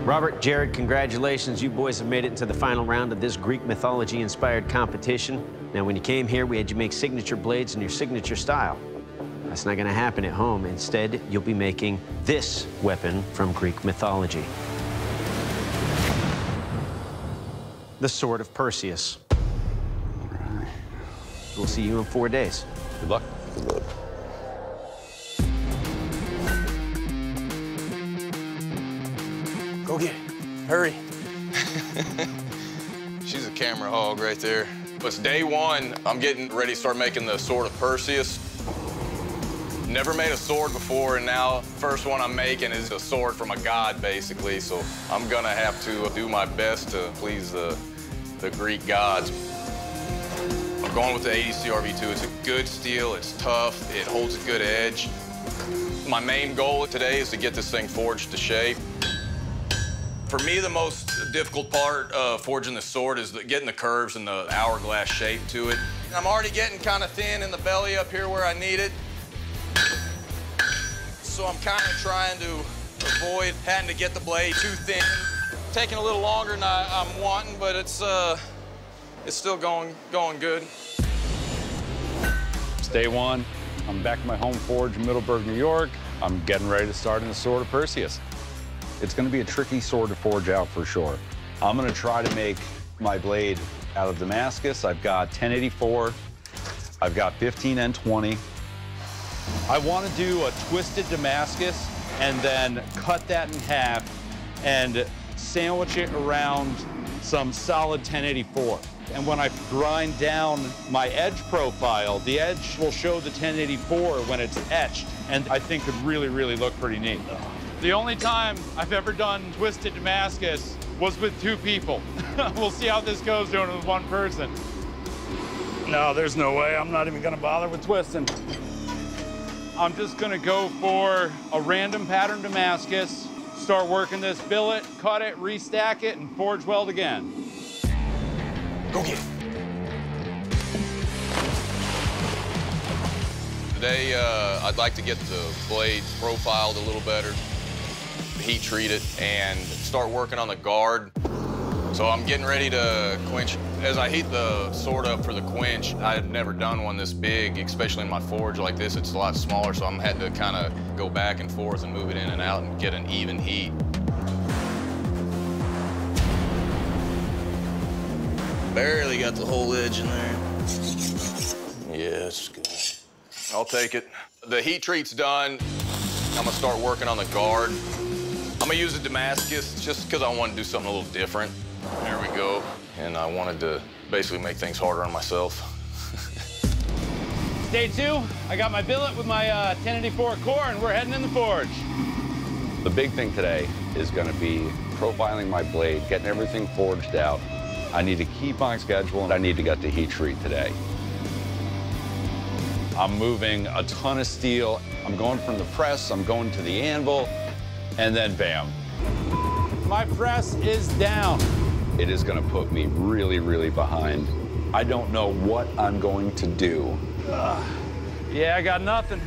Robert, Jared, congratulations. You boys have made it into the final round of this Greek mythology-inspired competition. Now, when you came here, we had you make signature blades in your signature style. That's not going to happen at home. Instead, you'll be making this weapon from Greek mythology. The Sword of Perseus. All right. We'll see you in 4 days. Good luck. Good luck. Go get it. Hurry. She's a camera hog right there. It's day one. I'm getting ready to start making the Sword of Perseus. Never made a sword before, and now first one I'm making is a sword from a god, basically. So I'm gonna have to do my best to please the Greek gods. I'm going with the 80 CRV2. It's a good steel, it's tough, it holds a good edge. My main goal today is to get this thing forged to shape. For me, the most difficult part of forging the sword is getting the curves and the hourglass shape to it. I'm already getting kind of thin in the belly up here where I need it. So I'm kind of trying to avoid having to get the blade too thin. Taking a little longer than I'm wanting, but it's still going good. It's day one. I'm back at my home forge in Middleburg, New York. I'm getting ready to start in the Sword of Perseus. It's going to be a tricky sword to forge out for sure. I'm going to try to make my blade out of Damascus. I've got 1084. I've got 15N20. I want to do a twisted Damascus and then cut that in half and sandwich it around some solid 1084. And when I grind down my edge profile, the edge will show the 1084 when it's etched, and I think could really, really look pretty neat. The only time I've ever done twisted Damascus was with 2 people. We'll see how this goes doing it with 1 person. No, there's no way. I'm not even gonna bother with twisting. I'm just gonna go for a random pattern Damascus, start working this billet, cut it, restack it, and forge weld again. Go get it. Today, I'd like to get the blade profiled a little better, heat treat it, and start working on the guard. So I'm getting ready to quench. As I heat the sword up for the quench, I've never done one this big, especially in my forge like this. It's a lot smaller, so I'm had to kind of go back and forth and move it in and out and get an even heat. Barely got the whole edge in there. Yeah, that's good. I'll take it. The heat treat's done. I'm gonna start working on the guard. I'm gonna use a Damascus just because I want to do something a little different. There we go. And I wanted to basically make things harder on myself. Day 2, I got my billet with my 1084 core, and we're heading in the forge. The big thing today is gonna be profiling my blade, getting everything forged out. I need to keep on schedule, and I need to get the heat treat today. I'm moving a ton of steel. I'm going from the press, I'm going to the anvil, and then bam. My press is down. It is gonna put me really, really behind. I don't know what I'm going to do. Yeah, I got nothing.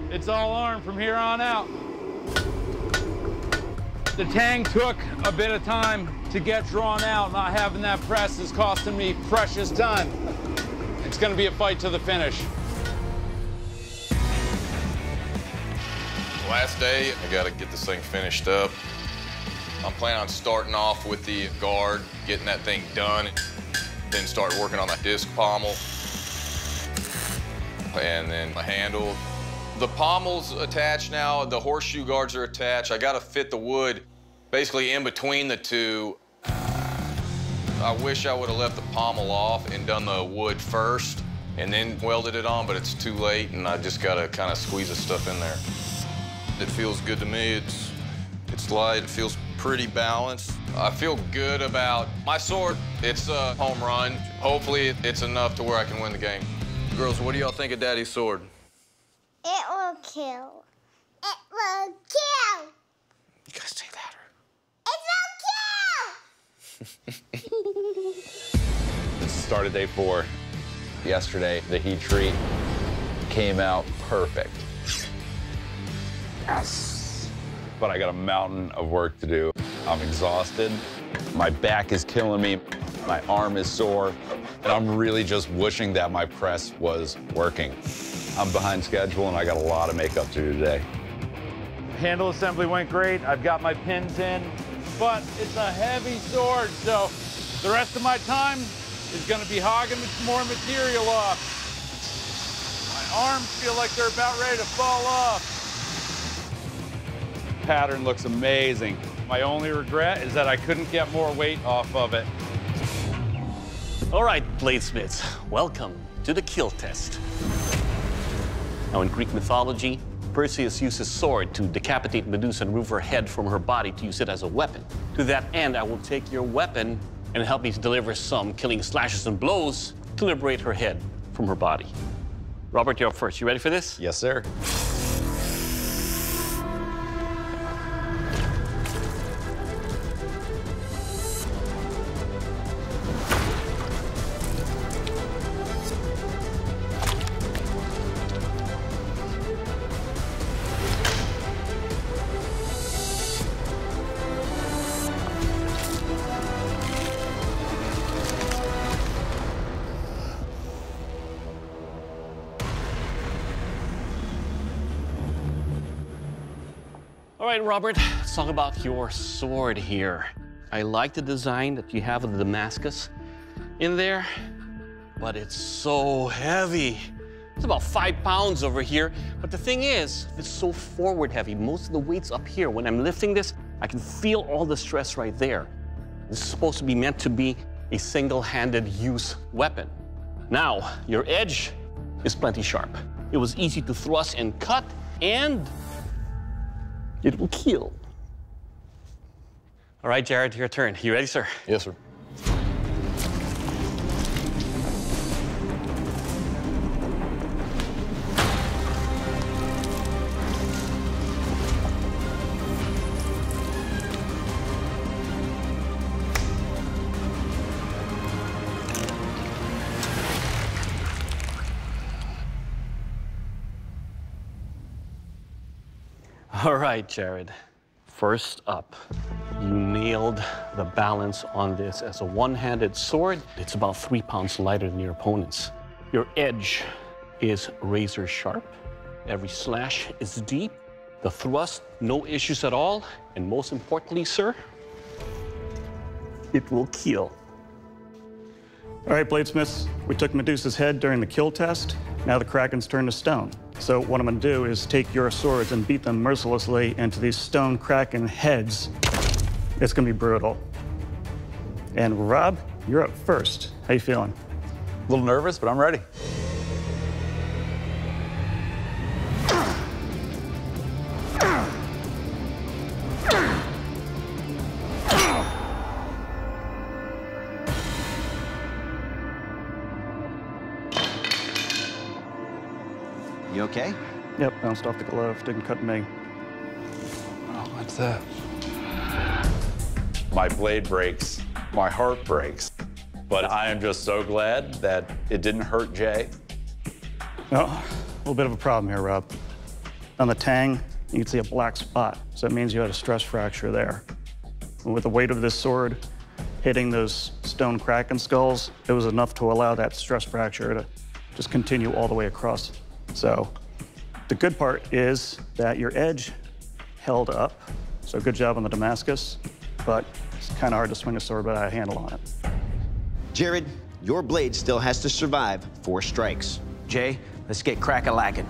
It's all arm from here on out. The tang took a bit of time to get drawn out. Not having that press is costing me precious time. It's gonna be a fight to the finish. Last day, I gotta get this thing finished up. I'm planning on starting off with the guard, getting that thing done, then start working on that disc pommel, and then the handle. The pommel's attached now, the horseshoe guards are attached. I gotta fit the wood basically in between the two. I wish I would have left the pommel off and done the wood first and then welded it on, but it's too late, and I just gotta kind of squeeze the stuff in there. It feels good to me. It's light, it feels pretty balanced. I feel good about my sword. It's a home run. Hopefully it's enough to where I can win the game. Girls, what do y'all think of Daddy's sword? It will kill. It will kill. You gotta say that. It will kill. This started day 4. Yesterday, the heat treat came out perfect. Yes. But I got a mountain of work to do. I'm exhausted. My back is killing me. My arm is sore. And I'm really just wishing that my press was working. I'm behind schedule, and I got a lot of makeup to do today. Handle assembly went great. I've got my pins in, but it's a heavy sword, so the rest of my time is going to be hogging more material off. My arms feel like they're about ready to fall off. Pattern looks amazing. My only regret is that I couldn't get more weight off of it. All right, bladesmiths, welcome to the kill test. Now, in Greek mythology, Perseus used his sword to decapitate Medusa and remove her head from her body to use it as a weapon. To that end, I will take your weapon and help me deliver some killing slashes and blows to liberate her head from her body. Robert, you're up first. You ready for this? Yes, sir. All right, Robert, let's talk about your sword here. I like the design that you have of the Damascus in there, but it's so heavy. It's about 5 pounds over here, but the thing is, it's so forward heavy. Most of the weight's up here. When I'm lifting this, I can feel all the stress right there. This is supposed to be meant to be a single-handed use weapon. Now, your edge is plenty sharp. It was easy to thrust and cut, and it will kill. All right, Jared, your turn. You ready, sir? Yes, sir. All right, Jared. First up, you nailed the balance on this. As a one-handed sword, it's about 3 pounds lighter than your opponent's. Your edge is razor sharp. Every slash is deep. The thrust, no issues at all. And most importantly, sir, it will kill. All right, bladesmiths, we took Medusa's head during the kill test. Now the Kraken's turned to stone. So what I'm gonna do is take your swords and beat them mercilessly into these stone Kraken heads. It's gonna be brutal. And Rob, you're up first. How you feeling? A little nervous, but I'm ready. You okay? Yep, bounced off the glove, didn't cut me. Oh, what's that? My blade breaks, my heart breaks, but I am just so glad that it didn't hurt Jay. Oh, a little bit of a problem here, Rob. On the tang, you can see a black spot, so it means you had a stress fracture there. And with the weight of this sword hitting those stone Kraken skulls, it was enough to allow that stress fracture to just continue all the way across. So the good part is that your edge held up, so good job on the Damascus, but it's kind of hard to swing a sword without a handle on it. Jared, your blade still has to survive 4 strikes. Jay, let's get crack-a-lackin'.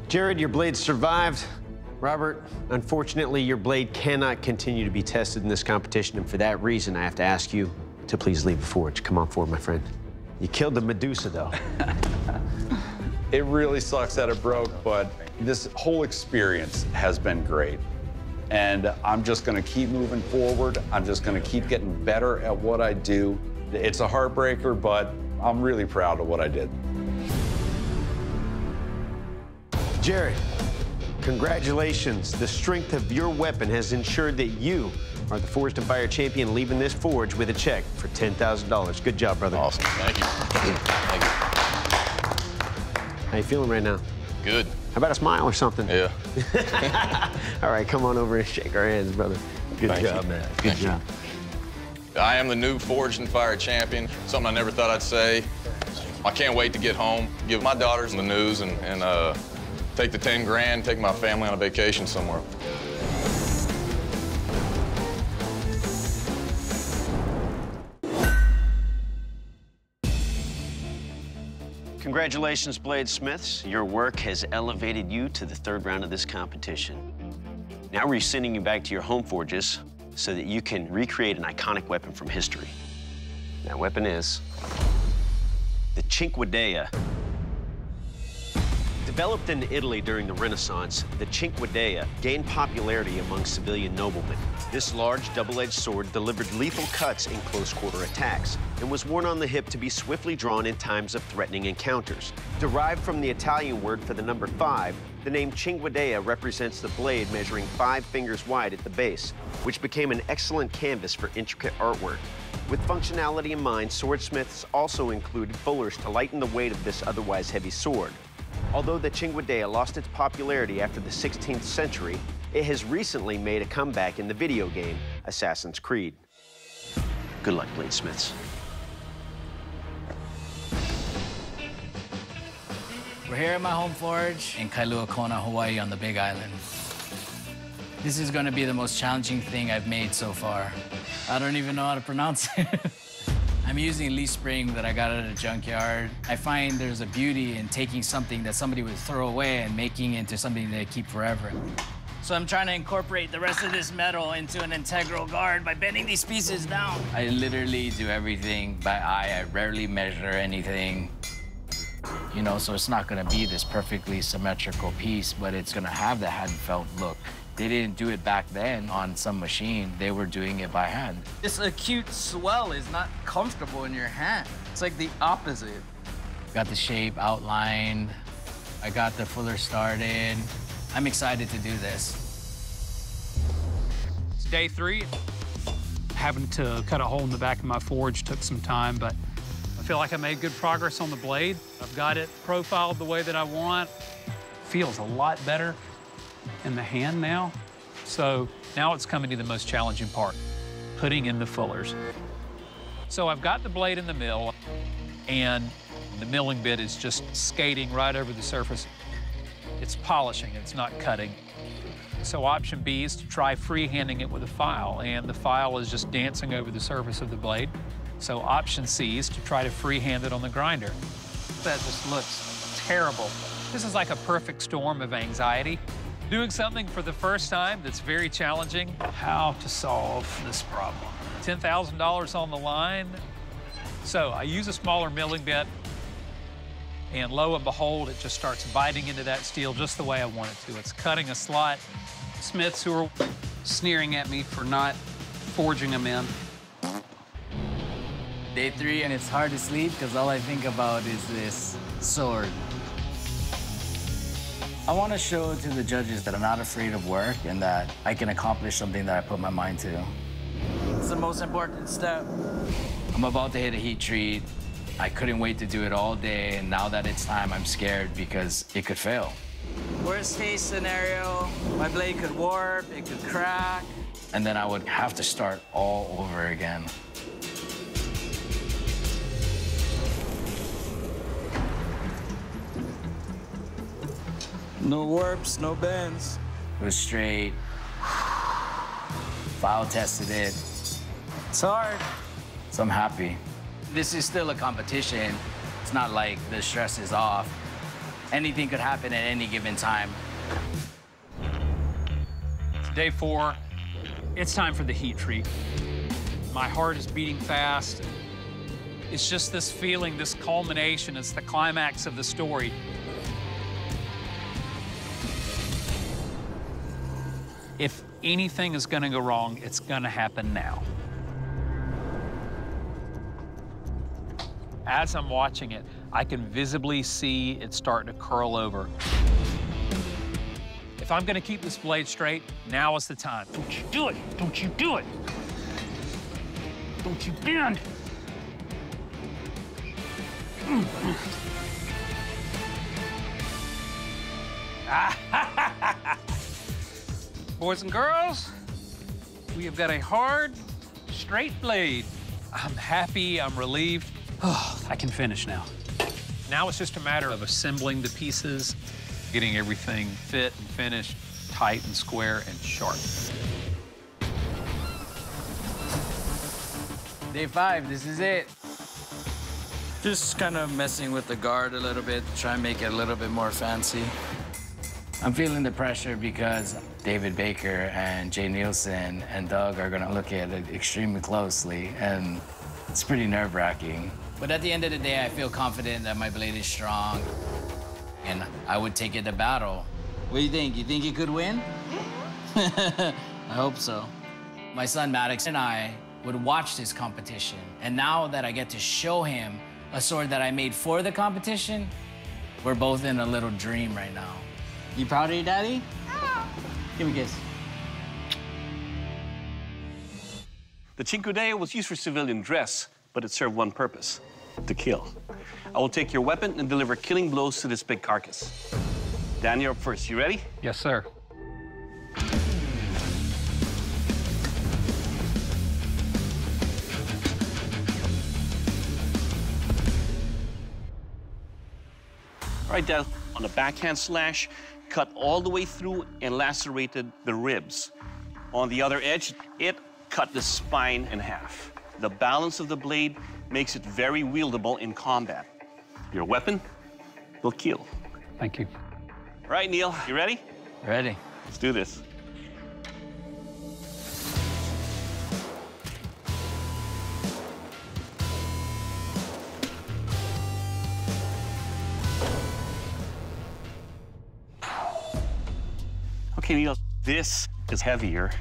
Jared, your blade survived. Robert, unfortunately, your blade cannot continue to be tested in this competition, and for that reason, I have to ask you to please leave the forge. Come on forward, my friend. You killed the Medusa, though. It really sucks that it broke, but this whole experience has been great. And I'm just gonna keep moving forward. I'm just gonna keep getting better at what I do. It's a heartbreaker, but I'm really proud of what I did. Jared, congratulations. The strength of your weapon has ensured that you are the Forged and Fired champion, leaving this forge with a check for $10,000. Good job, brother. Awesome. Thank you. Thank you. How you feeling right now? Good. How about a smile or something? Yeah. All right, come on over and shake our hands, brother. Good job, man. Good job. I am the new Forged and Fired champion. Something I never thought I'd say. I can't wait to get home, give my daughters the news, and take the 10 grand, take my family on a vacation somewhere. Congratulations, Bladesmiths. Your work has elevated you to the 3rd round of this competition. Now we're sending you back to your home forges so that you can recreate an iconic weapon from history. That weapon is the Cinquedea. Developed in Italy during the Renaissance, the Cinquedea gained popularity among civilian noblemen. This large, double-edged sword delivered lethal cuts in close-quarter attacks and was worn on the hip to be swiftly drawn in times of threatening encounters. Derived from the Italian word for the number 5, the name Cinquedea represents the blade measuring 5 fingers wide at the base, which became an excellent canvas for intricate artwork. With functionality in mind, swordsmiths also included fullers to lighten the weight of this otherwise heavy sword. Although the Cinquedea lost its popularity after the 16th century, it has recently made a comeback in the video game Assassin's Creed. Good luck, Bladesmiths. We're here at my home forge in Kailua Kona, Hawaii on the Big Island. This is going to be the most challenging thing I've made so far. I don't even know how to pronounce it. I'm using a leaf spring that I got at a junkyard. I find there's a beauty in taking something that somebody would throw away and making it into something they keep forever. So I'm trying to incorporate the rest of this metal into an integral guard by bending these pieces down. I literally do everything by eye. I rarely measure anything. You know, so it's not gonna be this perfectly symmetrical piece, but it's gonna have the hand-felt look. They didn't do it back then on some machine. They were doing it by hand. This acute swell is not comfortable in your hand. It's like the opposite. Got the shape outlined. I got the fuller started. I'm excited to do this. It's day 3. Having to cut a hole in the back of my forge took some time, but I feel like I made good progress on the blade. I've got it profiled the way that I want. Feels a lot better in the hand now. So now it's coming to the most challenging part, putting in the fullers. So I've got the blade in the mill, and the milling bit is just skating right over the surface. It's polishing, it's not cutting. So option B is to try freehanding it with a file, and the file is just dancing over the surface of the blade. So option C is to try to freehand it on the grinder. That just looks terrible. This is like a perfect storm of anxiety. Doing something for the first time that's very challenging. How to solve this problem. $10,000 on the line. So I use a smaller milling bit, and lo and behold, it just starts biting into that steel just the way I want it to. It's cutting a slot. Smiths who are sneering at me for not forging them in. Day 3, and it's hard to sleep because all I think about is this sword. I want to show to the judges that I'm not afraid of work and that I can accomplish something that I put my mind to. It's the most important step. I'm about to hit a heat treat. I couldn't wait to do it all day, and now that it's time, I'm scared because it could fail. Worst case scenario, my blade could warp, it could crack. And then I would have to start all over again. No warps, no bends. It was straight. File tested it. It's hard. So I'm happy. This is still a competition. It's not like the stress is off. Anything could happen at any given time. It's day 4. It's time for the heat treat. My heart is beating fast. It's just this feeling, this culmination. It's the climax of the story. If anything is going to go wrong, it's going to happen now. As I'm watching it, I can visibly see it starting to curl over. If I'm gonna keep this blade straight, now is the time. Don't you do it! Don't you do it! Don't you bend! Boys and girls, we have got a hard, straight blade. I'm happy, I'm relieved. Oh, I can finish now. Now it's just a matter of assembling the pieces, getting everything fit and finished, tight and square and sharp. Day 5, this is it. Just kind of messing with the guard a little bit, try and make it a little bit more fancy. I'm feeling the pressure because David Baker and Jay Nielsen and Doug are gonna look at it extremely closely, and it's pretty nerve-wracking. But at the end of the day, I feel confident that my blade is strong, and I would take it to battle. What do you think? You think you could win? I hope so. My son Maddox and I would watch this competition, and now that I get to show him a sword that I made for the competition, we're both in a little dream right now. You proud of your daddy? Give me a kiss. The Cinque Deo was used for civilian dress, but it served one purpose: to kill. I will take your weapon and deliver killing blows to this big carcass. Dan, you're up first. You ready? Yes, sir. All right, Dan, on the backhand slash, cut all the way through and lacerated the ribs. On the other edge, it cut the spine in half. The balance of the blade makes it very wieldable in combat. Your weapon will kill. Thank you. All right, Neil, you ready? Ready. Let's do this. Okay, Neil, this is heavier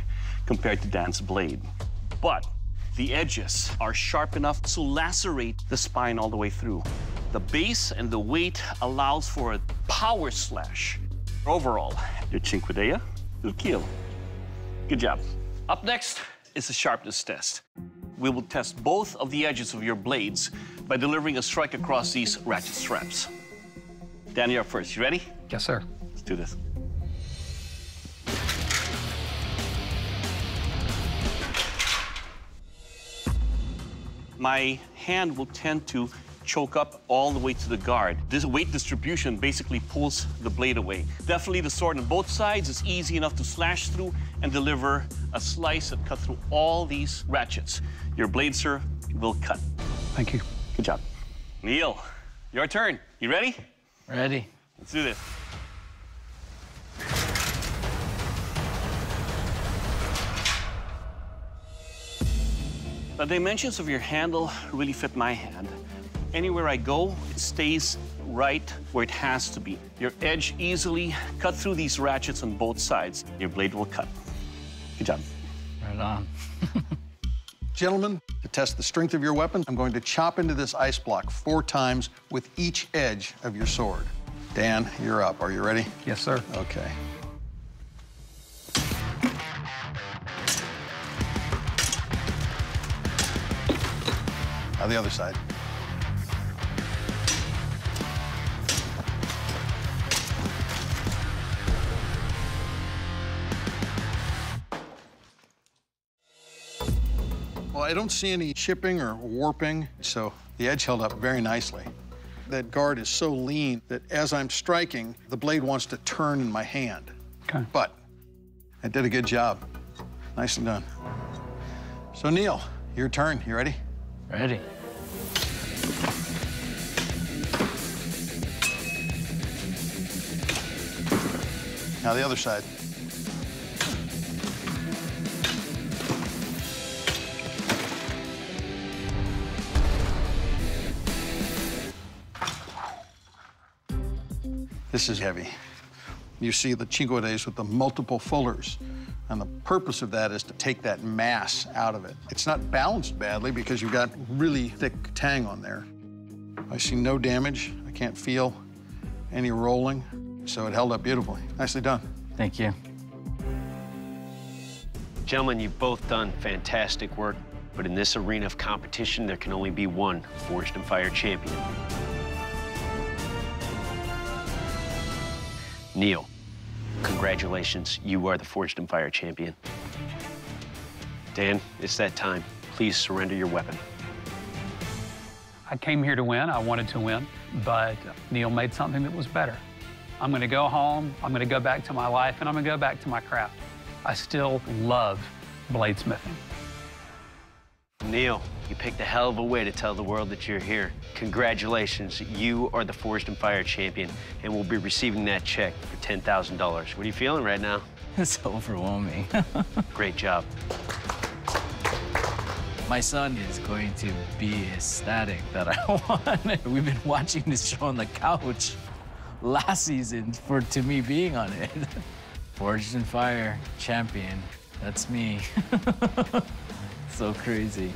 compared to Dan's blade, but the edges are sharp enough to lacerate the spine all the way through. The base and the weight allows for a power slash. Overall, your Cinque Deo will kill. Good job. Up next is a sharpness test. We will test both of the edges of your blades by delivering a strike across these ratchet straps. Dan, you're up first. You ready? Yes, sir. Let's do this. My hand will tend to choke up all the way to the guard. This weight distribution basically pulls the blade away. Definitely the sword on both sides is easy enough to slash through and deliver a slice that cut through all these ratchets. Your blade, sir, will cut. Thank you. Good job. Neil, your turn. You ready? Ready. Let's do this. The dimensions of your handle really fit my hand. Anywhere I go, it stays right where it has to be. Your edge easily cut through these ratchets on both sides. Your blade will cut. Good job. Right on. Gentlemen, to test the strength of your weapon, I'm going to chop into this ice block 4 times with each edge of your sword. Dan, you're up. Are you ready? Yes, sir. Okay. Now the other side. Well, I don't see any chipping or warping, so the edge held up very nicely. That guard is so lean that as I'm striking, the blade wants to turn in my hand. Okay. But I did a good job. Nicely done. So, Neil, your turn. You ready? Ready. Now the other side. This is heavy. You see the Cinque Deos with the multiple fullers. And the purpose of that is to take that mass out of it. It's not balanced badly because you've got really thick tang on there. I see no damage. I can't feel any rolling. So it held up beautifully. Nicely done. Thank you. Gentlemen, you've both done fantastic work, but in this arena of competition, there can only be one Forged in Fire champion. Neil, congratulations. You are the Forged in Fire champion. Dan, it's that time. Please surrender your weapon. I came here to win. I wanted to win, but Neil made something that was better. I'm going to go home, I'm going to go back to my life, and I'm going to go back to my craft. I still love bladesmithing. Neil, you picked a hell of a way to tell the world that you're here. Congratulations, you are the Forged in Fire champion, and we'll be receiving that check for $10,000. What are you feeling right now? It's overwhelming. Great job. My son is going to be ecstatic that I won. We've been watching this show on the couch last season to me being on it. Forged in Fire champion, that's me. So crazy.